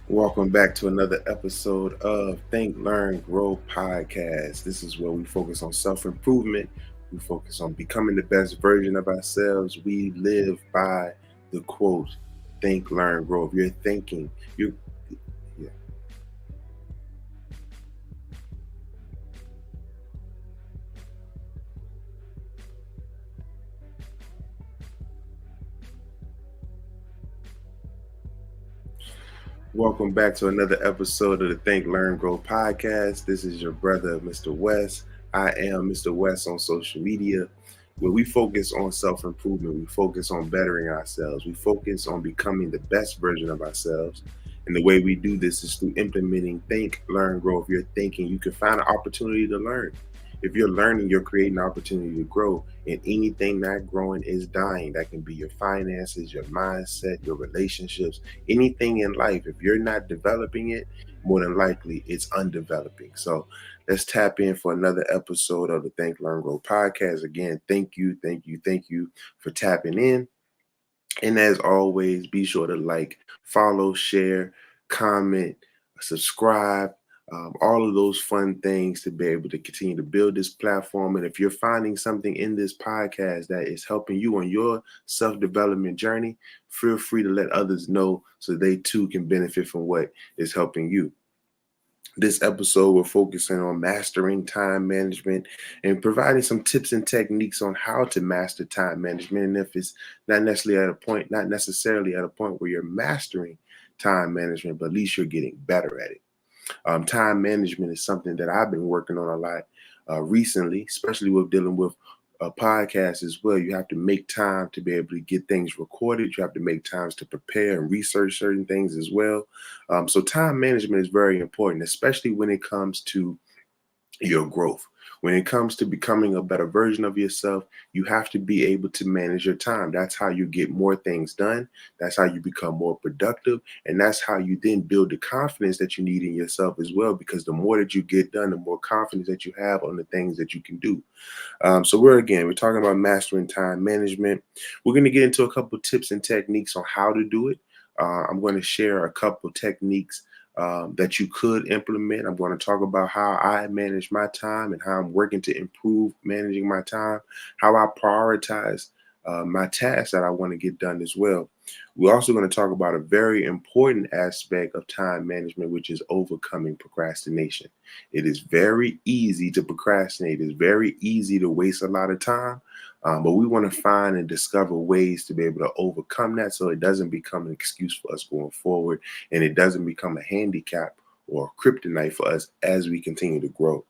Welcome back to another episode of Think, Learn, Grow podcast. This is where we focus on self improvement. We focus on becoming the best version of ourselves. We live by the quote, think, learn, grow. If you're thinking, you yeah. Welcome back to another episode of the Think, Learn, Grow podcast. This is your brother, Mr. West. I am Mr. West on social media, where we focus on self improvement. We focus on bettering ourselves. We focus on becoming the best version of ourselves. And the way we do this is through implementing think, learn, grow. If you're thinking, you can find an opportunity to learn. If you're learning, you're creating an opportunity to grow. And anything not growing is dying. That can be your finances, your mindset, your relationships, anything in life. If you're not developing it, more than likely it's undeveloping. So let's tap in for another episode of the Think, Learn, Grow podcast. Again, thank you for tapping in. And as always, be sure to like, follow, share, comment, subscribe, all of those fun things to be able to continue to build this platform. And if you're finding something in this podcast that is helping you on your self development journey, feel free to let others know so they too can benefit from what is helping you. This episode, we're focusing on mastering time management and providing some tips and techniques on how to master time management. And if it's not necessarily at a point where you're mastering time management, but at least you're getting better at it. Time management is something that I've been working on a lot recently, especially with dealing with a podcast as well. You have to make time to be able to get things recorded. You have to make times to prepare and research certain things as well. So time management is very important, especially when it comes to your growth. When it comes to becoming a better version of yourself, you have to be able to manage your time. That's how you get more things done. That's how you become more productive. And that's how you then build the confidence that you need in yourself as well. Because the more that you get done, the more confidence that you have on the things that you can do. So we're talking about mastering time management. We're going to get into a couple tips and techniques on how to do it. I'm going to share a couple techniques that you could implement. I'm going to talk about how I manage my time and how I'm working to improve managing my time, how I prioritize my tasks that I want to get done as well. We're also going to talk about a very important aspect of time management, which is overcoming procrastination. It is very easy to procrastinate. It's very easy to waste a lot of time. But we want to find and discover ways to be able to overcome that so it doesn't become an excuse for us going forward and it doesn't become a handicap or kryptonite for us as we continue to grow.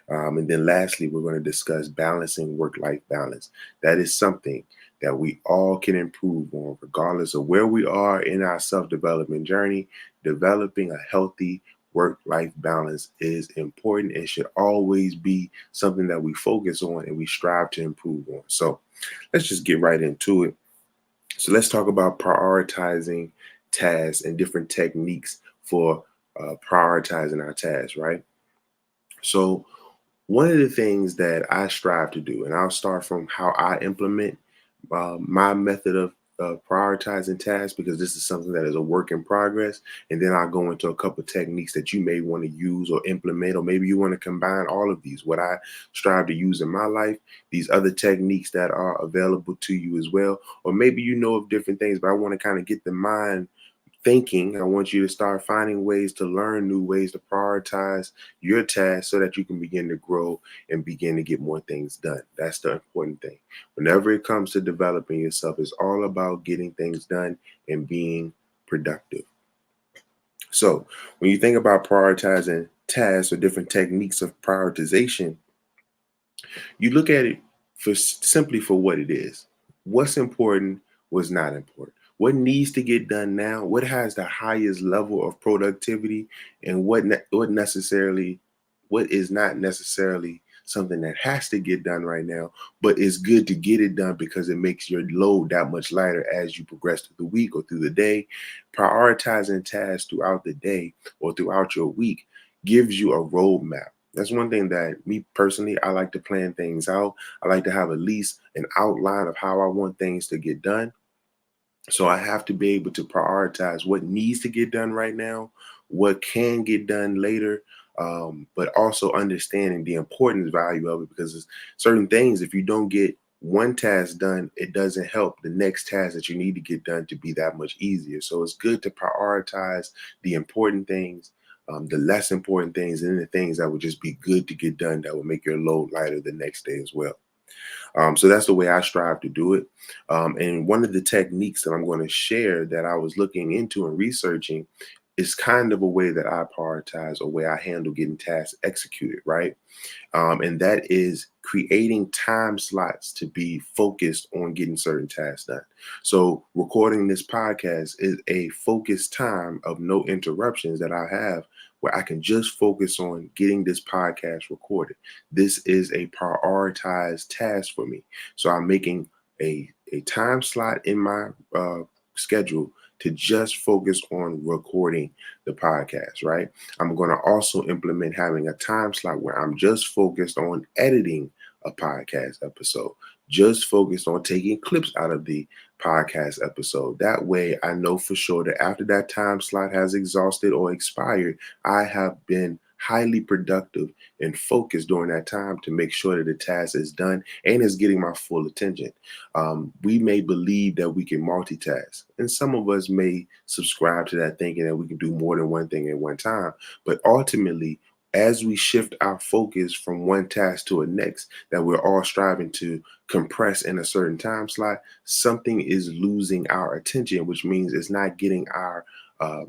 And then lastly, we're going to discuss balancing work-life balance. That is something that we all can improve on, regardless of where we are in our self-development journey. Developing a healthy work-life balance is important and should always be something that we focus on and we strive to improve on. So let's just get right into it. So let's talk about prioritizing tasks and different techniques for prioritizing our tasks, right? So one of the things that I strive to do, and I'll start from how I implement my method of prioritizing tasks, because this is something that is a work in progress. And then I'll go into a couple of techniques that you may want to use or implement, or maybe you want to combine all of these. What I strive to use in my life, these other techniques that are available to you as well. Or maybe you know of different things, but I want to kind of get the mind thinking. I want you to start finding ways to learn new ways to prioritize your tasks so that you can begin to grow and begin to get more things done. That's the important thing. Whenever it comes to developing yourself, it's all about getting things done and being productive. So, when you think about prioritizing tasks or different techniques of prioritization, you look at it simply for what it is. What's important, what's not important. What needs to get done now? What has the highest level of productivity, and what is not necessarily something that has to get done right now, but it's good to get it done because it makes your load that much lighter as you progress through the week or through the day. Prioritizing tasks throughout the day or throughout your week gives you a roadmap. That's one thing that me personally, I like to plan things out. I like to have at least an outline of how I want things to get done. So I have to be able to prioritize what needs to get done right now, what can get done later, but also understanding the importance value of it, because it's certain things, if you don't get one task done, it doesn't help the next task that you need to get done to be that much easier. So it's good to prioritize the important things, the less important things, and the things that would just be good to get done that will make your load lighter the next day as well. So that's the way I strive to do it. And one of the techniques that I'm going to share that I was looking into and researching is kind of a way that I prioritize, a way I handle getting tasks executed, right? And that is creating time slots to be focused on getting certain tasks done. So, recording this podcast is a focused time of no interruptions that I have where I can just focus on getting this podcast recorded. This is a prioritized task for me. So, I'm making a time slot in my schedule to just focus on recording the podcast, right? I'm going to also implement having a time slot where I'm just focused on editing a podcast episode, just focused on taking clips out of the podcast episode. That way, I know for sure that after that time slot has exhausted or expired, I have been highly productive and focused during that time to make sure that the task is done and is getting my full attention. We may believe that we can multitask, and some of us may subscribe to that thinking that we can do more than one thing at one time. But ultimately, as we shift our focus from one task to a next, that we're all striving to compress in a certain time slot, something is losing our attention, which means it's not getting our uh,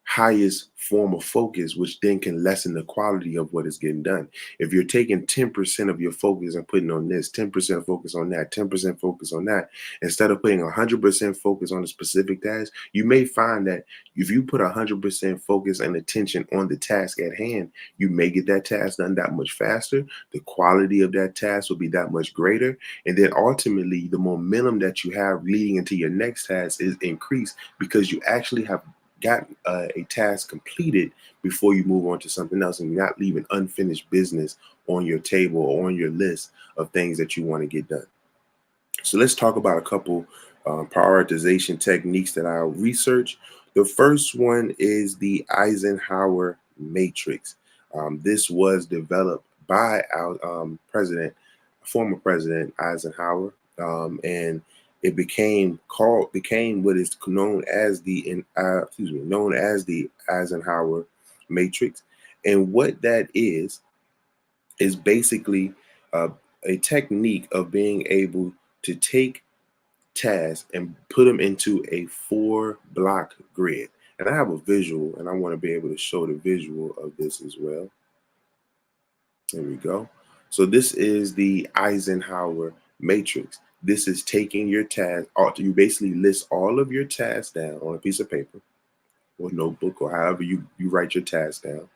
highest form of focus, which then can lessen the quality of what is getting done. If you're taking 10% of your focus and putting on this, 10% focus on that, 10% focus on that, instead of putting 100% focus on a specific task, you may find that if you put 100% focus and attention on the task at hand, you may get that task done that much faster. The quality of that task will be that much greater. And then ultimately, the momentum that you have leading into your next task is increased because you actually have got a task completed before you move on to something else, and you're not leaving unfinished business on your table or on your list of things that you want to get done. So let's talk about a couple prioritization techniques that I researched. The first one is the Eisenhower matrix. This was developed by our former President Eisenhower, and it became what is known as the Eisenhower matrix. And what that is basically uh, a technique of being able to take tasks and put them into a 4 block grid. And I have a visual, and I want to be able to show the visual of this as well. There we go. So this is the Eisenhower matrix. This is taking your task. You basically list all of your tasks down on a piece of paper or notebook or however you write your tasks down.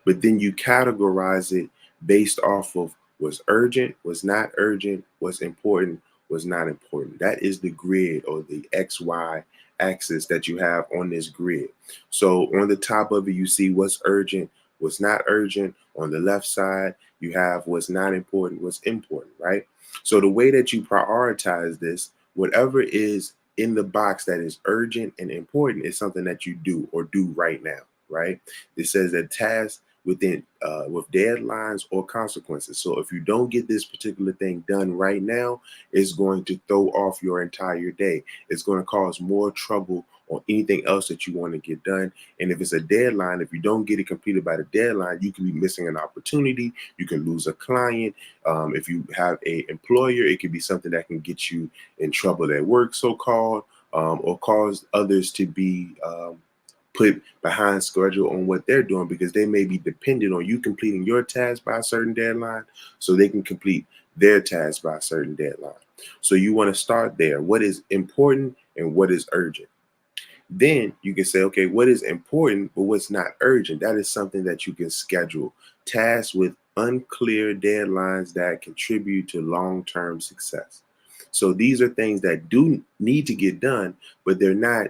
But then you categorize it based off of what's urgent, what's not urgent, what's important, what's not important. That is the grid or the XY axis that you have on this grid. So on the top of it, you see what's urgent, what's not urgent. On the left side, you have what's not important, what's important, right? So the way that you prioritize this, whatever is in the box that is urgent and important is something that you do or do right now, right? It says that tasks within with deadlines or consequences. So if you don't get this particular thing done right now, it's going to throw off your entire day. It's going to cause more trouble on anything else that you want to get done. And if it's a deadline, if you don't get it completed by the deadline, you can be missing an opportunity. You can lose a client. If you have a employer, it could be something that can get you in trouble at work, so called, or cause others to be put behind schedule on what they're doing because they may be dependent on you completing your task by a certain deadline so they can complete their task by a certain deadline. So you want to start there. What is important and what is urgent? Then you can say, okay, what is important but what's not urgent? That is something that you can schedule. Tasks with unclear deadlines that contribute to long-term success. So these are things that do need to get done, but they're not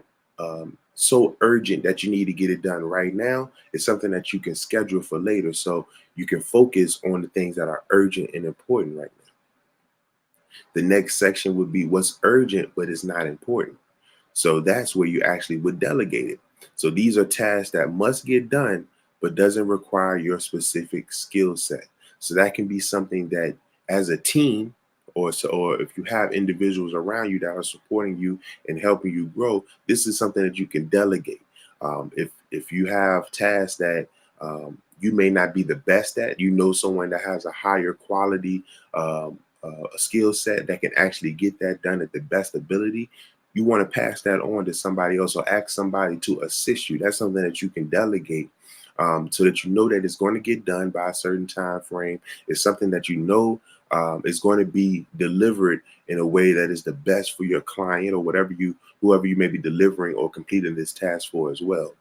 so urgent that you need to get it done right now. It's something that you can schedule for later. So you can focus on the things that are urgent and important right now. The next section would be what's urgent but is not important. So that's where you actually would delegate it. So these are tasks that must get done, but doesn't require your specific skill set. So that can be something that as a team, or if you have individuals around you that are supporting you and helping you grow, this is something that you can delegate. If you have tasks that you may not be the best at, you know someone that has a higher quality skill set that can actually get that done at the best ability, you want to pass that on to somebody else or ask somebody to assist you. That's something that you can delegate, so that you know that it's going to get done by a certain time frame. It's something that you know is going to be delivered in a way that is the best for your client or whoever you may be delivering or completing this task for as well.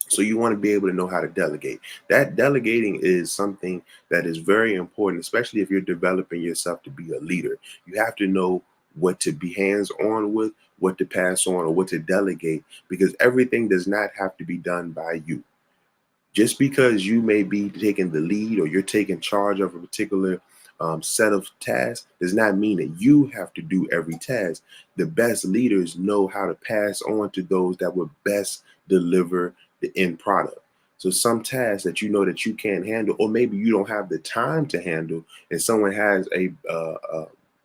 So you want to be able to know how to delegate. That delegating is something that is very important, especially if you're developing yourself to be a leader. You have to know what to be hands on with, what to pass on, or what to delegate, because everything does not have to be done by you. Just because you may be taking the lead or you're taking charge of a particular set of tasks does not mean that you have to do every task. The best leaders know how to pass on to those that would best deliver the end product. So some tasks that you know that you can't handle, or maybe you don't have the time to handle, and someone has a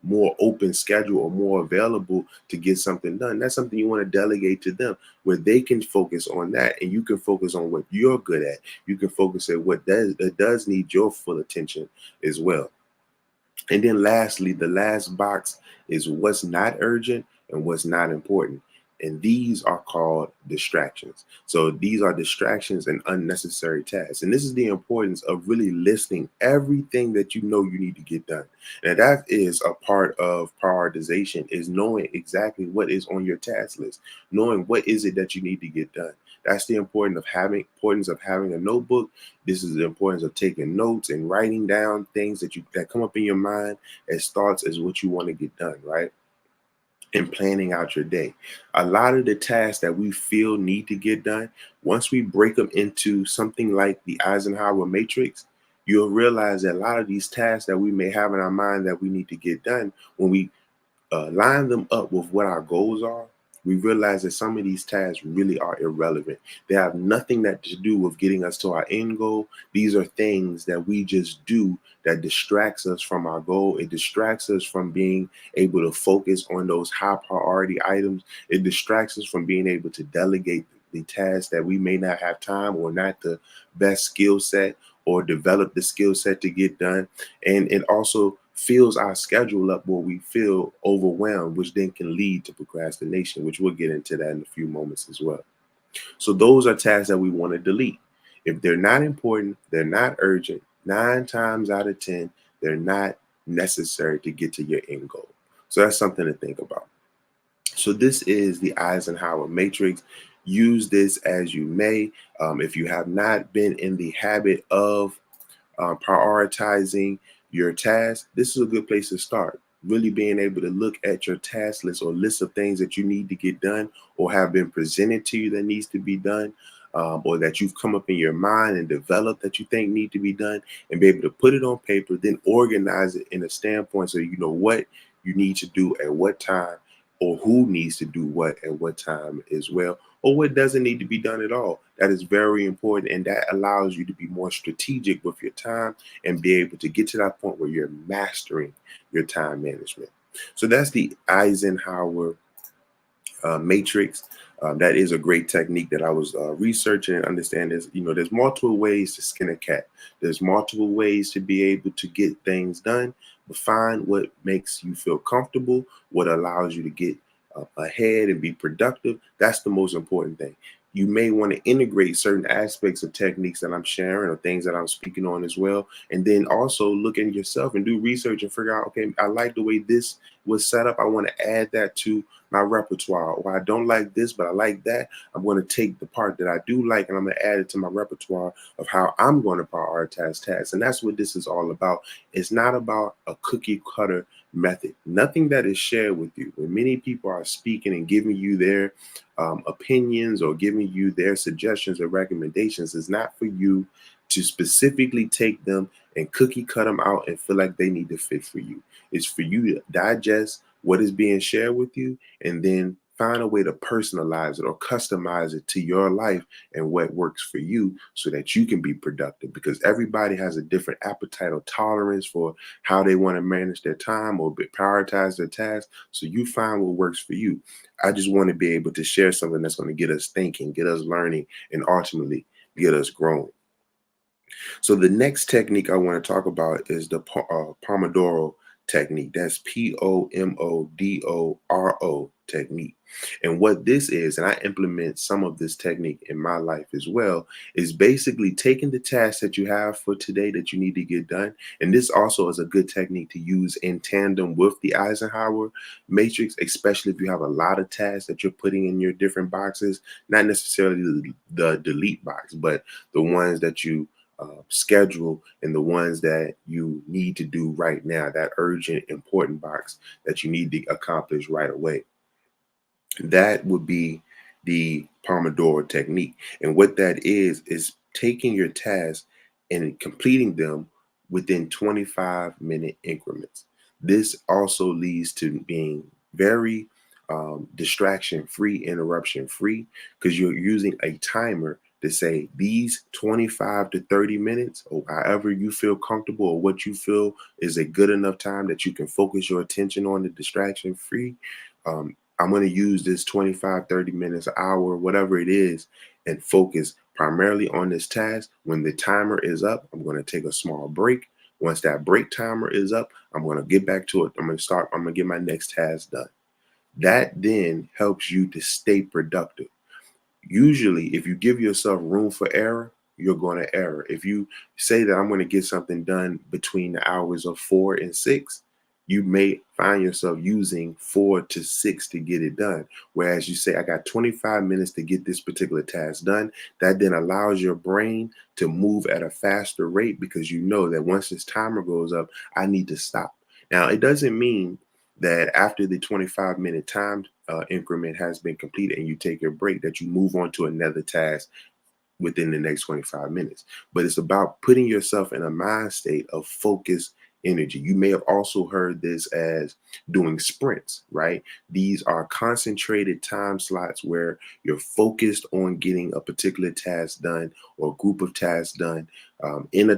more open schedule or more available to get something done, that's something you want to delegate to them, where they can focus on that and you can focus on what you're good at. You can focus at what does need your full attention as well. And then lastly, the last box is what's not urgent and what's not important. And these are called distractions. So these are distractions and unnecessary tasks. And this is the importance of really listing everything that you know you need to get done. And that is a part of prioritization, is knowing exactly what is on your task list, knowing what is it that you need to get done. That's the importance of having a notebook. This is the importance of taking notes and writing down things that come up in your mind as thoughts as what you want to get done, right? And planning out your day. A lot of the tasks that we feel need to get done, once we break them into something like the Eisenhower matrix, you'll realize that a lot of these tasks that we may have in our mind that we need to get done, when we line them up with what our goals are, we realize that some of these tasks really are irrelevant. They have nothing that to do with getting us to our end goal. These are things that we just do that distracts us from our goal. It distracts us from being able to focus on those high priority items. It distracts us from being able to delegate the tasks that we may not have time or not the best skill set or develop the skill set to get done. And it also fills our schedule up where we feel overwhelmed, which then can lead to procrastination, which we'll get into that in a few moments as well. So those are tasks that we want to delete. If they're not important, they're not urgent, 9 times out of 10, they're not necessary to get to your end goal. So that's something to think about. So this is the Eisenhower matrix. Use this as you may. If you have not been in the habit of prioritizing your tasks, this is a good place to start. Really being able to look at your task list or list of things that you need to get done or have been presented to you that needs to be done, or that you've come up in your mind and developed that you think need to be done, and be able to put it on paper, then organize it in a standpoint so you know what you need to do at what time, or who needs to do what at what time as well, or what doesn't need to be done at all. That is very important, and that allows you to be more strategic with your time and be able to get to that point where you're mastering your time management. So that's the Eisenhower matrix. That is a great technique that I was researching and understand. There's multiple ways to skin a cat. There's multiple ways to be able to get things done, but find what makes you feel comfortable, what allows you to get ahead and be productive. That's the most important thing. You may want to integrate certain aspects of techniques that I'm sharing or things that I'm speaking on as well. And then also look at yourself and do research and figure out, okay, I like the way this was set up. I want to add that to my repertoire. Or I don't like this, but I like that. I'm going to take the part that I do like and I'm going to add it to my repertoire of how I'm going to prioritize tasks. And that's what this is all about. It's not about a cookie cutter method. Nothing that is shared with you. When many people are speaking and giving you their opinions or giving you their suggestions or recommendations, is not for you to specifically take them and cookie cut them out and feel like they need to fit for you. It's for you to digest what is being shared with you and then find a way to personalize it or customize it to your life and what works for you so that you can be productive, because everybody has a different appetite or tolerance for how they want to manage their time or prioritize their tasks. So you find what works for you. I just want to be able to share something that's going to get us thinking, get us learning, and ultimately get us growing. So the next technique I want to talk about is the Pomodoro technique. That's Pomodoro technique. And what this is, and I implement some of this technique in my life as well, is basically taking the tasks that you have for today that you need to get done. And this also is a good technique to use in tandem with the Eisenhower matrix, especially if you have a lot of tasks that you're putting in your different boxes, not necessarily the delete box, but the ones that you schedule and the ones that you need to do right now, that urgent, important box that you need to accomplish right away. That would be the Pomodoro technique. And what that is taking your tasks and completing them within 25-minute increments. This also leads to being very distraction free, interruption free, because you're using a timer to say these 25 to 30 minutes, or however you feel comfortable, or what you feel is a good enough time that you can focus your attention on the distraction free. I'm going to use this 25, 30 minutes, hour, whatever it is, and focus primarily on this task. When the timer is up, I'm going to take a small break. Once that break timer is up, I'm going to get back to it. I'm going to get my next task done. That then helps you to stay productive. Usually, if you give yourself room for error, you're going to error. If you say that I'm going to get something done between the hours of 4 and 6, you may find yourself using 4 to 6 to get it done. Whereas you say, I got 25 minutes to get this particular task done. That then allows your brain to move at a faster rate, because you know that once this timer goes up, I need to stop. Now, it doesn't mean that after the 25-minute time increment has been completed and you take your break, that you move on to another task within the next 25 minutes. But it's about putting yourself in a mind state of focused energy. You may have also heard this as doing sprints, right? These are concentrated time slots where you're focused on getting a particular task done or group of tasks done in a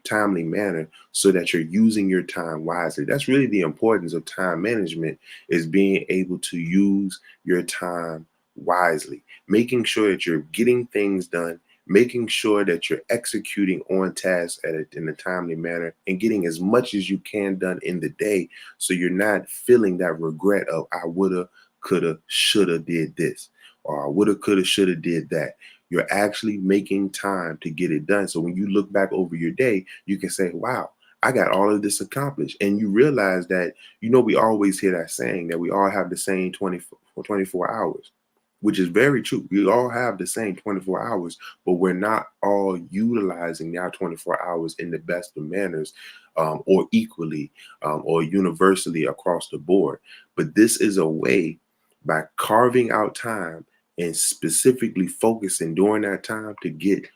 timely manner, so that you're using your time wisely. That's really the importance of time management, is being able to use your time wisely, making sure that you're getting things done, making sure that you're executing on tasks in a timely manner, and getting as much as you can done in the day, so you're not feeling that regret of I woulda, coulda, shoulda did this, or I woulda, coulda, shoulda did that. You're actually making time to get it done. So when you look back over your day, you can say, wow, I got all of this accomplished. And you realize that, we always hear that saying that we all have the same 24 hours, which is very true. We all have the same 24 hours, but we're not all utilizing our 24 hours in the best of manners, or equally, or universally across the board. But this is a way, by carving out time and specifically focusing during that time, to get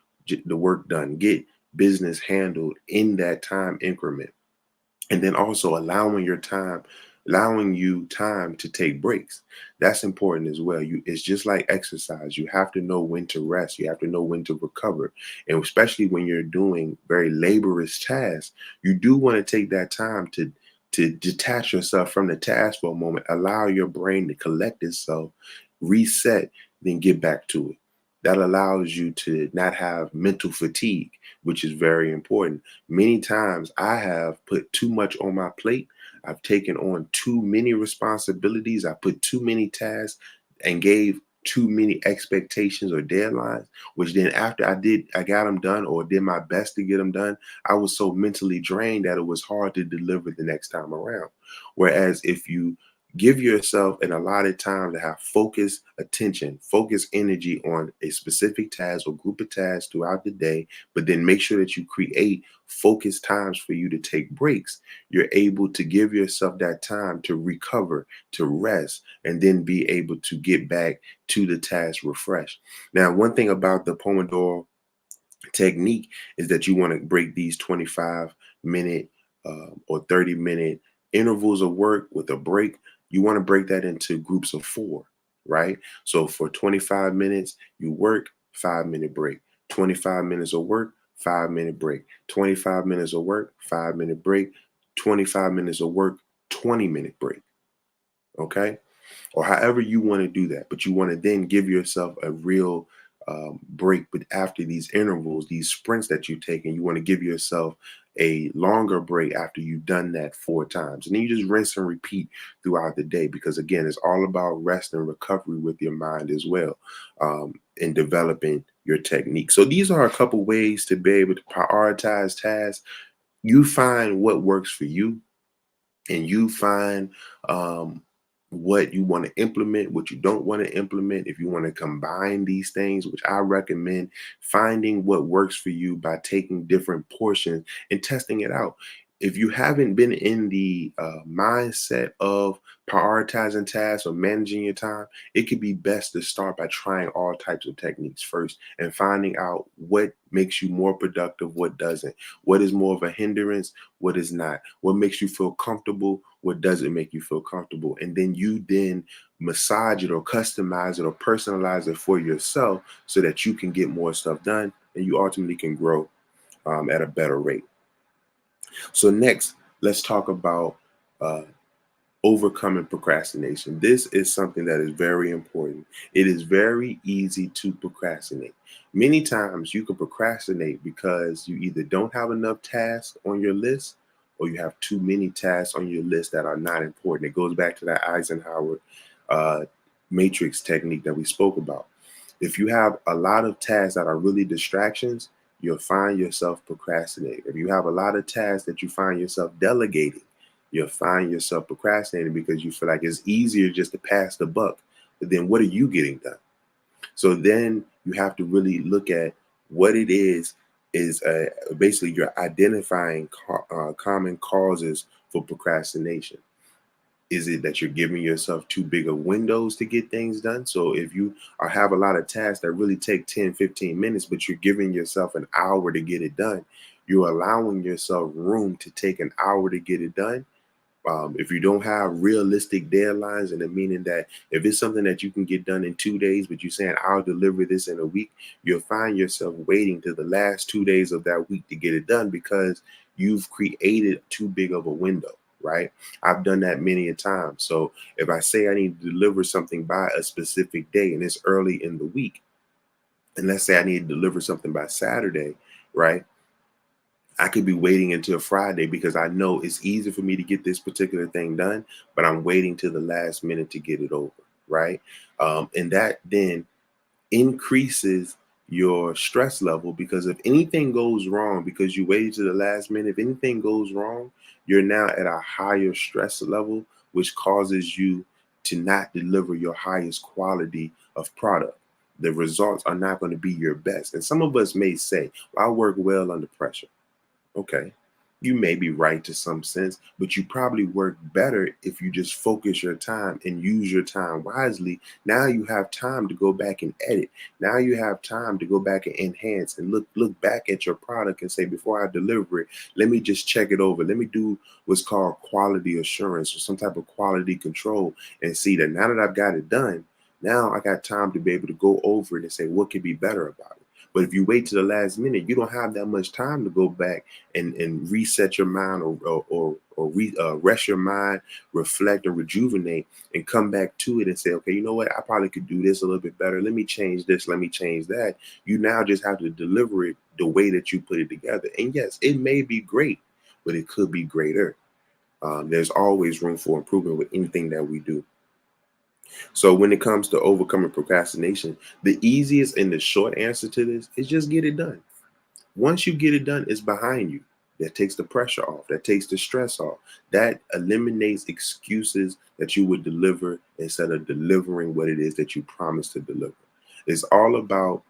the work done, get business handled in that time increment. And then also allowing you time to take breaks. That's important as well. It's just like exercise. You have to know when to rest. You have to know when to recover. And especially when you're doing very laborious tasks, you do want to take that time to detach yourself from the task for a moment, allow your brain to collect itself, reset, then get back to it. That allows you to not have mental fatigue, which is very important. Many times I have put too much on my plate. I've taken on too many responsibilities. I put too many tasks and gave too many expectations or deadlines, which then after I got them done or did my best to get them done, I was so mentally drained that it was hard to deliver the next time around. Whereas if you give yourself an allotted time to have focused attention, focused energy on a specific task or group of tasks throughout the day, but then make sure that you create focused times for you to take breaks, you're able to give yourself that time to recover, to rest, and then be able to get back to the task refreshed. Now, one thing about the Pomodoro technique is that you want to break these 25-minute or 30-minute intervals of work with a break. You want to break that into groups of 4, right? So for 25 minutes, you work, 5-minute break. 25 minutes of work, 5-minute break. 25 minutes of work, 5-minute break. 25 minutes of work, 20-minute break. Okay? Or however you want to do that. But you want to then give yourself a real break. But after these intervals, these sprints that you take, and you want to give yourself a longer break after you've done that 4 times. And then you just rinse and repeat throughout the day because, again, it's all about rest and recovery with your mind as well, in developing your technique. So these are a couple ways to be able to prioritize tasks. You find what works for you, and you find um, what you want to implement, what you don't want to implement. If you want to combine these things, which I recommend, finding what works for you by taking different portions and testing it out. If you haven't been in the mindset of prioritizing tasks or managing your time, it could be best to start by trying all types of techniques first and finding out what makes you more productive, what doesn't, what is more of a hindrance, what is not, what makes you feel comfortable, what doesn't make you feel comfortable. And then you then massage it or customize it or personalize it for yourself so that you can get more stuff done and you ultimately can grow at a better rate. So next, let's talk about uh, overcoming procrastination. This is something that is very important. It is very easy to procrastinate. Many times you can procrastinate because you either don't have enough tasks on your list or you have too many tasks on your list that are not important. It goes back to that Eisenhower uh, matrix technique that we spoke about. If you have a lot of tasks that are really distractions, you'll find yourself procrastinating. If you have a lot of tasks that you find yourself delegating, you'll find yourself procrastinating because you feel like it's easier just to pass the buck. But then what are you getting done? So then you have to really look at what it is basically you're identifying common causes for procrastination. Is it that you're giving yourself too big of windows to get things done? So if you have a lot of tasks that really take 10, 15 minutes, but you're giving yourself an hour to get it done, you're allowing yourself room to take an hour to get it done. If you don't have realistic deadlines, and the meaning that if it's something that you can get done in 2 days, but you're saying I'll deliver this in a week, you'll find yourself waiting to the last 2 days of that week to get it done because you've created too big of a window, right? I've done that many a time. So if I say I need to deliver something by a specific day and it's early in the week, and let's say I need to deliver something by Saturday, right? I could be waiting until Friday because I know it's easy for me to get this particular thing done, but I'm waiting to the last minute to get it over, right? And that then increases your stress level because if anything goes wrong because you waited to the last minute, if anything goes wrong, you're now at a higher stress level, which causes you to not deliver your highest quality of product. The results are not going to be your best. And some of us may say, well, I work well under pressure. Okay. You may be right to some sense, but you probably work better if you just focus your time and use your time wisely. Now you have time to go back and edit. Now you have time to go back and enhance and look back at your product and say, before I deliver it, let me just check it over. Let me do what's called quality assurance or some type of quality control and see that now that I've got it done, now I got time to be able to go over it and say what could be better about it. But if you wait to the last minute, you don't have that much time to go back and reset your mind or rest your mind, reflect and rejuvenate and come back to it and say, okay, you know what? I probably could do this a little bit better. Let me change this. Let me change that. You now just have to deliver it the way that you put it together. And yes, it may be great, but it could be greater. There's always room for improvement with anything that we do. So when it comes to overcoming procrastination, the easiest and the short answer to this is just get it done. Once you get it done, it's behind you. That takes the pressure off. That takes the stress off. That eliminates excuses that you would deliver instead of delivering what it is that you promised to deliver. It's all about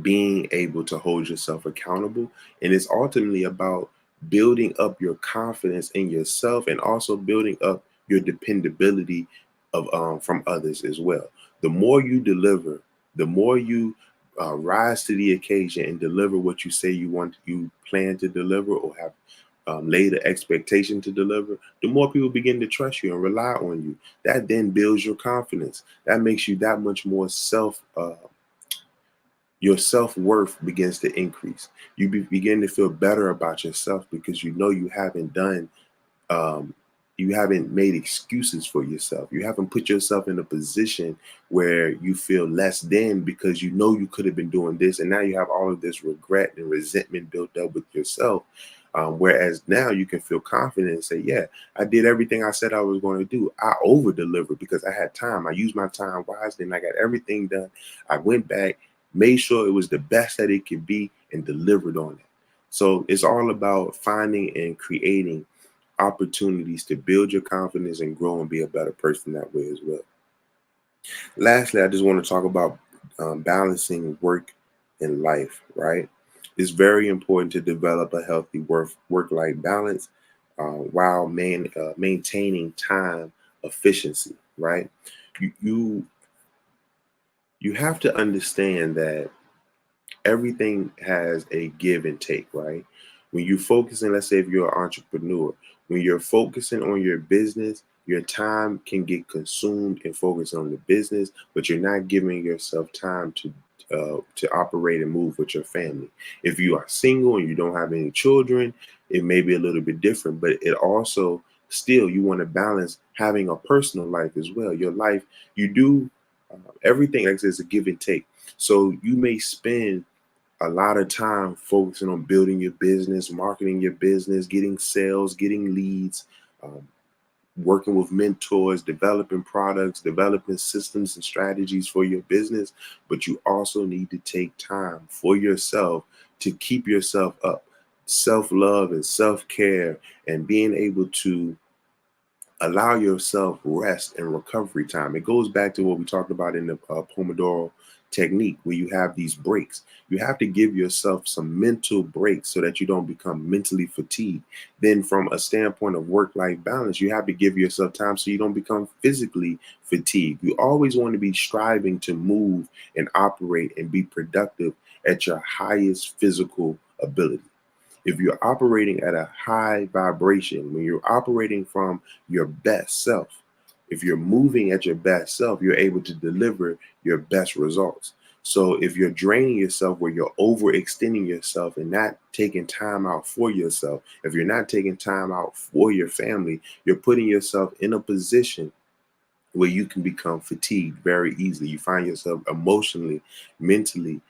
being able to hold yourself accountable. And it's ultimately about building up your confidence in yourself and also building up your dependability of from others as well. The more you deliver, the more you rise to the occasion and deliver what you say you plan to deliver or have lay the expectation to deliver, the more people begin to trust you and rely on you. That then builds your confidence. That makes you that much more your self-worth begins to increase. You begin to feel better about yourself because you know um, you haven't made excuses for yourself. You haven't put yourself in a position where you feel less than because you know you could have been doing this, and now you have all of this regret and resentment built up with yourself. Whereas now you can feel confident and say, "Yeah, I did everything I said I was going to do. I over delivered because I had time. I used my time wisely, and I got everything done. I went back, made sure it was the best that it could be, and delivered on it." So it's all about finding and creating opportunities to build your confidence and grow and be a better person that way as well. Lastly, I just want to talk about balancing work and life, right? It's very important to develop a healthy work life balance while maintaining time efficiency, right? You, you you have to understand that everything has a give and take, right? When you're focusing, let's say if you're an entrepreneur, when you're focusing on your business, your time can get consumed in focusing on the business, but you're not giving yourself time to operate and move with your family. If you are single and you don't have any children, it may be a little bit different, but it also still you want to balance having a personal life as well. Your life, you do everything like this is a give and take. So you may spend a lot of time focusing on building your business, marketing your business, getting sales, getting leads, um, working with mentors, developing products, developing systems and strategies for your business. But you also need to take time for yourself to keep yourself up. Self love and self care, and being able to allow yourself rest and recovery time. It goes back to what we talked about in the Pomodoro technique, where you have these breaks. You have to give yourself some mental breaks so that you don't become mentally fatigued. Then, from a standpoint of work life balance, you have to give yourself time so you don't become physically fatigued. You always want to be striving to move and operate and be productive at your highest physical ability. If you're operating at a high vibration, when you're operating from your best self, if you're moving at your best self, you're able to deliver your best results. So if you're draining yourself where you're overextending yourself and not taking time out for yourself, if you're not taking time out for your family, you're putting yourself in a position where you can become fatigued very easily. You find yourself emotionally, mentally,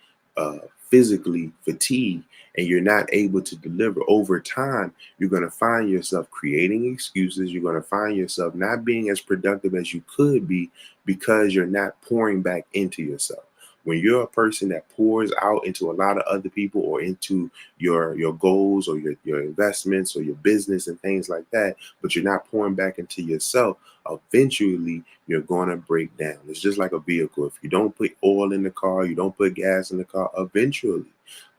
physically fatigued, and you're not able to deliver. Over time, you're going to find yourself creating excuses. You're going to find yourself not being as productive as you could be because you're not pouring back into yourself. When you're a person that pours out into a lot of other people or into your goals or your investments or your business and things like that, but you're not pouring back into yourself, eventually you're going to break down. It's just like a vehicle. If you don't put oil in the car, you don't put gas in the car, eventually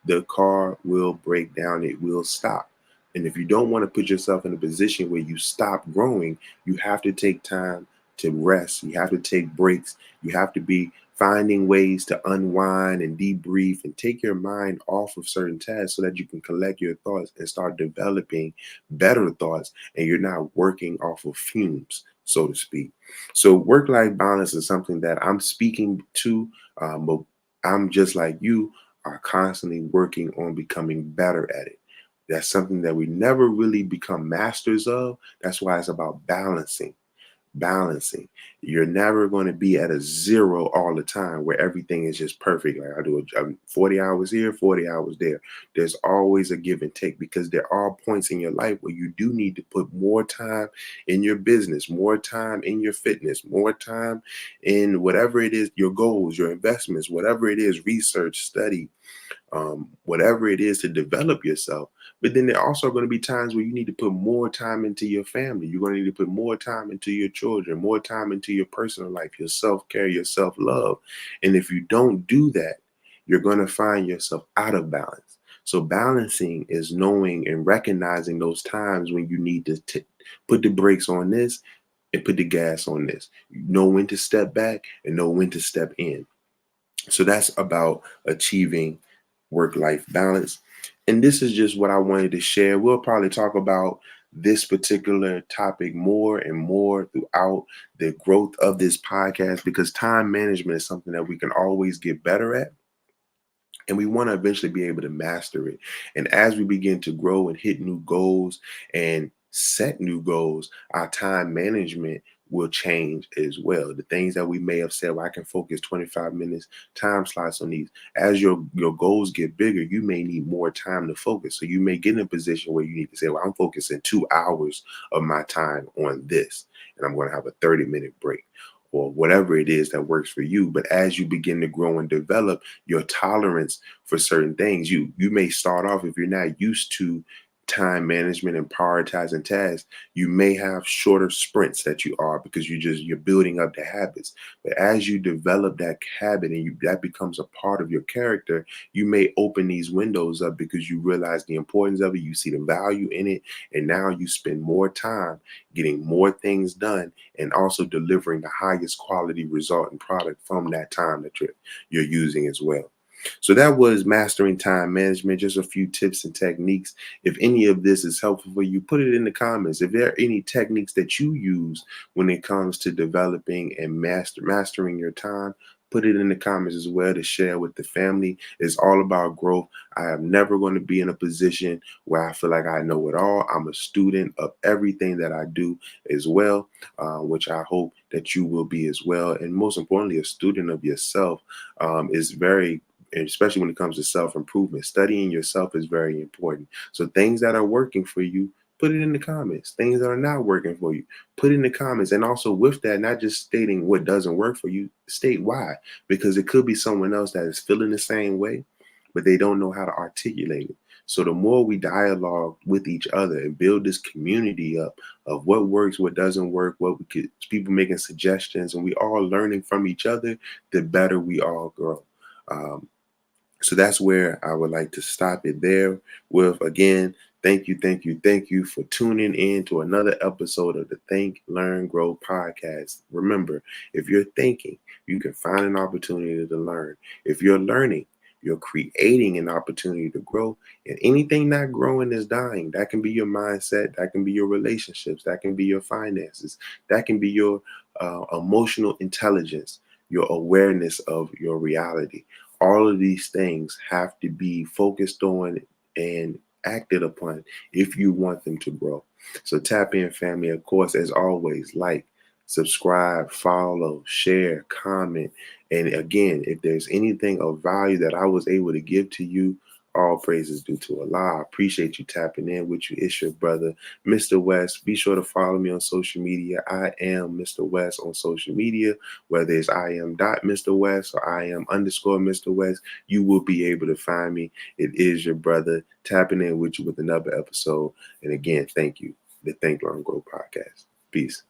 the car will break down. It will stop. And if you don't want to put yourself in a position where you stop growing, you have to take time to rest. You have to take breaks. You have to be finding ways to unwind and debrief and take your mind off of certain tasks so that you can collect your thoughts and start developing better thoughts, and you're not working off of fumes, so to speak. So work-life balance is something that I'm speaking to, but I'm just like you, are constantly working on becoming better at it. That's something that we never really become masters of. That's why it's about balancing. You're never going to be at a zero all the time where everything is just perfect. Like I'm 40 hours here, 40 hours there. There's always a give and take because there are points in your life where you do need to put more time in your business, more time in your fitness, more time in whatever it is, your goals, your investments, whatever it is, research, study, whatever it is to develop yourself. But then there are also going to be times where you need to put more time into your family. You're going to need to put more time into your children, more time into your personal life, your self care, your self love. And if you don't do that, you're going to find yourself out of balance. So, balancing is knowing and recognizing those times when you need to put the brakes on this and put the gas on this. You know when to step back and know when to step in. So that's about achieving work life balance. And this is just what I wanted to share. We'll probably talk about this particular topic more and more throughout the growth of this podcast, because time management is something that we can always get better at, and we want to eventually be able to master it. And as we begin to grow and hit new goals and set new goals, our time management will change as well. The things that we may have said, well, I can focus 25 minutes time slots on these. As your goals get bigger, you may need more time to focus. So you may get in a position where you need to say, well, I'm focusing 2 hours of my time on this, and I'm going to have a 30-minute break, or whatever it is that works for you. But as you begin to grow and develop your tolerance for certain things, you may start off, if you're not used to time management and prioritizing tasks, you may have shorter sprints that you are, because you're building up the habits. But as you develop that habit and that becomes a part of your character, you may open these windows up because you realize the importance of it, you see the value in it, and now you spend more time getting more things done, and also delivering the highest quality result and product from that time that you're using as well. So that was mastering time management, just a few tips and techniques. If any of this is helpful for you, put it in the comments. If there are any techniques that you use when it comes to developing and mastering your time, put it in the comments as well to share with the family. It's all about growth. I am never going to be in a position where I feel like I know it all. I'm a student of everything that I do as well, which I hope that you will be as well. And most importantly, a student of yourself is very, especially when it comes to self-improvement. Studying yourself is very important. So things that are working for you, put it in the comments. Things that are not working for you, put it in the comments. And also with that, not just stating what doesn't work for you, state why. Because it could be someone else that is feeling the same way, but they don't know how to articulate it. So the more we dialogue with each other and build this community up of what works, what doesn't work, what we could, people making suggestions, and we all learning from each other, the better we all grow. Um, so that's where I would like to stop it there with, again, thank you, thank you, thank you for tuning in to another episode of the Think, Learn, Grow podcast. Remember, if you're thinking, you can find an opportunity to learn. If you're learning, you're creating an opportunity to grow. And anything not growing is dying. That can be your mindset, that can be your relationships, that can be your finances, that can be your emotional intelligence, your awareness of your reality. All of these things have to be focused on and acted upon if you want them to grow. So tap in, family. Of course, as always, like, subscribe, follow, share, comment. And again, if there's anything of value that I was able to give to you, all praises due to Allah. I appreciate you tapping in with you. It's your brother, Mr. West. Be sure to follow me on social media. I am Mr. West on social media, whether it's I am Mr. West or I am _Mr. West, you will be able to find me. It is your brother tapping in with you with another episode. And again, thank you. The Think, Learn, Grow podcast. Peace.